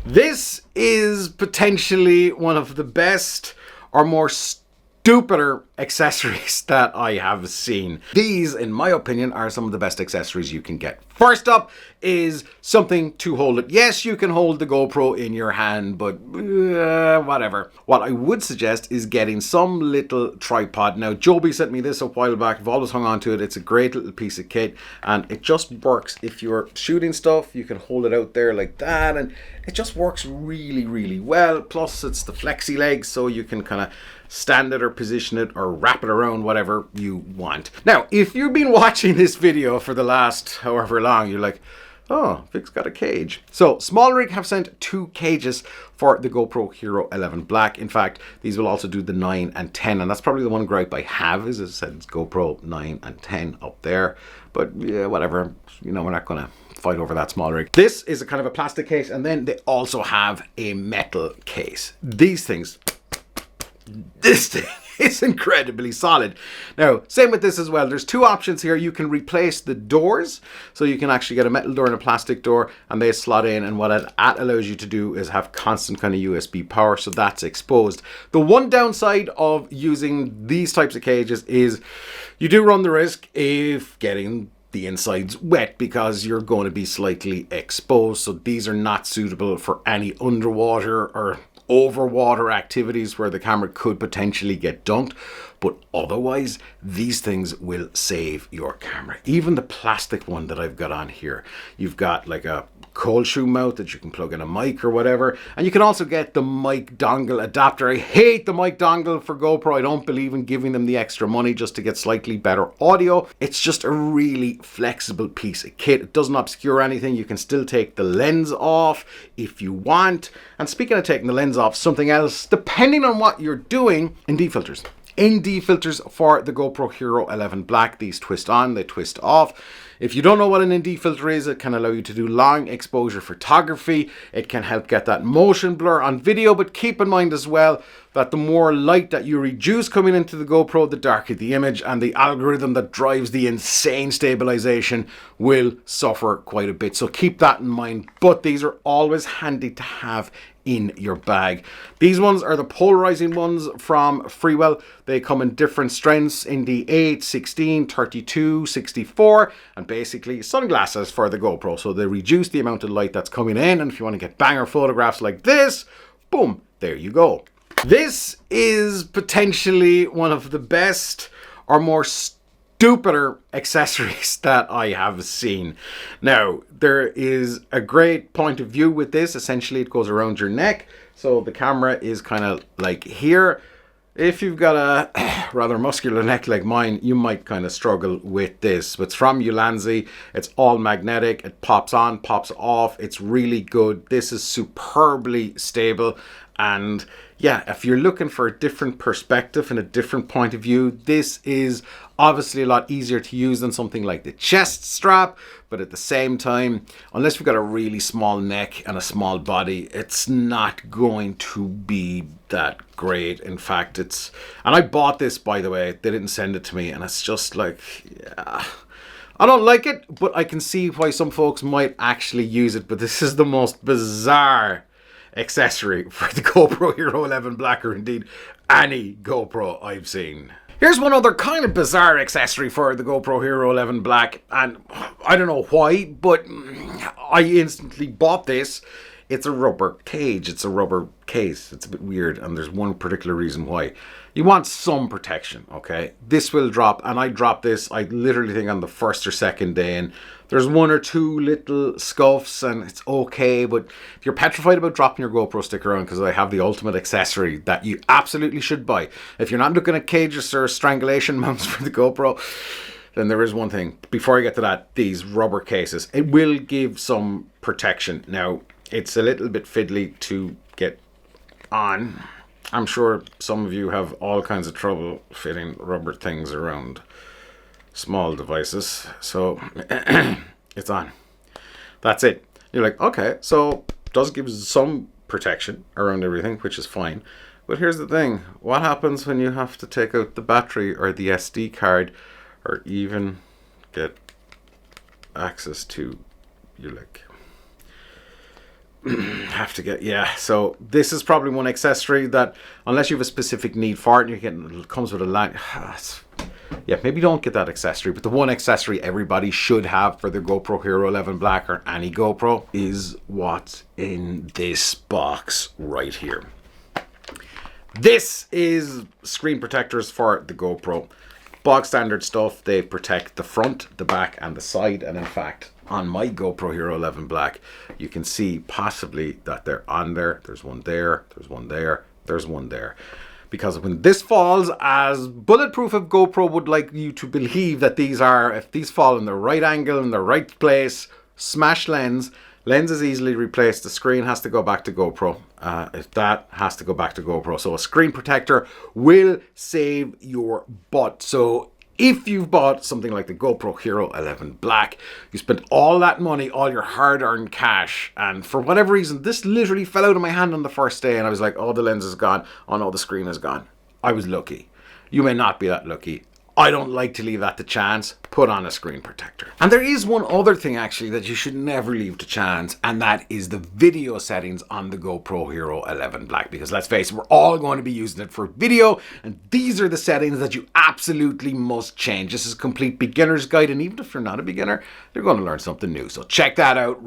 This is potentially one of the best or more stupider accessories that I have seen. These, in my opinion, are some of the best accessories you can get. First up is something to hold it. Yes, you can hold the GoPro in your hand, but whatever. What I would suggest is getting some little tripod. Now, Joby sent me this a while back. I've always hung on to it. It's a great little piece of kit, and it just works. If you're shooting stuff, you can hold it out there like that, and it just works really, really well. Plus, it's the flexi legs, so you can kind of stand it or position it or wrap it around, whatever you want. Now, if you've been watching this video for the last however long, you're like, oh, Vic's got a cage. So Small Rig have sent 2 cages for the GoPro Hero 11 Black. In fact, these will also do the 9 and 10, and that's probably the one gripe I have, is it said it's GoPro 9 and 10 up there. But yeah, whatever, you know, we're not gonna fight over that Small Rig. This is a kind of a plastic case, and then they also have a metal case. These things, this thing is incredibly solid. Now, same with this as well. There's 2 options here. You can replace the doors, so you can actually get a metal door and a plastic door, and they slot in, and what that allows you to do is have constant kind of USB power, so that's exposed. The one downside of using these types of cages is you do run the risk of getting the insides wet because you're going to be slightly exposed. So these are not suitable for any underwater or overwater activities where the camera could potentially get dunked, but otherwise these things will save your camera. Even the plastic one that I've got on here, you've got like a cold shoe mount that you can plug in a mic or whatever, and you can also get the mic dongle adapter. I hate the mic dongle for GoPro. I don't believe in giving them the extra money just to get slightly better audio. It's just a really flexible piece of kit. It doesn't obscure anything. You can still take the lens off if you want. And speaking of taking the lens off, something else, depending on what you're doing, ND filters. ND filters for the GoPro Hero 11 Black. These twist on, they twist off. If you don't know what an ND filter is, it can allow you to do long exposure photography. It can help get that motion blur on video, but keep in mind as well that the more light that you reduce coming into the GoPro, the darker the image, and the algorithm that drives the insane stabilization will suffer quite a bit. So keep that in mind, but these are always handy to have in your bag. These ones are the polarizing ones from Freewell. They come in different strengths, in the 8, 16, 32, 64, and basically sunglasses for the GoPro. So they reduce the amount of light that's coming in, and if you want to get banger photographs like this, boom, there you go. This is potentially one of the best or more stupider accessories that I have seen. Now, there is a great point of view with this. Essentially, it goes around your neck, so the camera is kind of like here. If you've got a rather muscular neck like mine, you might kind of struggle with this. It's from Ulanzi. It's all magnetic. It pops on, pops off. It's really good. This is superbly stable. And yeah, if you're looking for a different perspective and a different point of view, this is obviously a lot easier to use than something like the chest strap. But at the same time, unless you've got a really small neck and a small body, it's not going to be that great. In fact, and I bought this, by the way, they didn't send it to me, and it's just like, yeah, I don't like it, but I can see why some folks might actually use it. But this is the most bizarre accessory for the GoPro Hero 11 Black, or indeed any GoPro I've seen. Here's one other kind of bizarre accessory for the GoPro Hero 11 Black, and I don't know why, but I instantly bought this. It's a rubber cage. It's a rubber case. It's a bit weird, and there's one particular reason why. You want some protection, okay? This will drop, and I dropped this, I literally think on the 1st or 2nd day, and there's 1 or 2 little scuffs, and it's okay, but if you're petrified about dropping your GoPro, stick around, because I have the ultimate accessory that you absolutely should buy. If you're not looking at cages or strangulation mounts for the GoPro, then there is one thing. Before I get to that, these rubber cases. It will give some protection. Now, it's a little bit fiddly to get on. I'm sure some of you have all kinds of trouble fitting rubber things around small devices. So it's on. That's it. You're like, okay, so it does give some protection around everything, which is fine. But here's the thing. What happens when you have to take out the battery or the SD card, or even get access to your, like, Have to get, yeah. So this is probably one accessory that, unless you have a specific need for it, it comes with a line. Yeah, maybe don't get that accessory, but the one accessory everybody should have for their GoPro Hero 11 Black or any GoPro is what's in this box right here. This is screen protectors for the GoPro. Bog standard stuff. They protect the front, the back, and the side. And in fact, on my GoPro Hero 11 Black, you can see possibly that they're on there. There's one there, there's one there, there's one there. Because when this falls, as bulletproof as GoPro would like you to believe that these are, if these fall in the right angle, in the right place, smash lens is easily replaced. The screen has to go back to GoPro. If that has to go back to GoPro. So a screen protector will save your butt. So if you've bought something like the GoPro Hero 11 Black, you spent all that money, all your hard-earned cash, and for whatever reason, this literally fell out of my hand on the first day, and I was like, oh, the lens is gone. Oh no, the screen is gone. I was lucky. You may not be that lucky. I don't like to leave that to chance. Put on a screen protector. And there is one other thing actually that you should never leave to chance, and that is the video settings on the GoPro Hero 11 Black. Because let's face it, we're all going to be using it for video, and these are the settings that you absolutely must change. This is a complete beginner's guide, and even if you're not a beginner, you're going to learn something new. So check that out.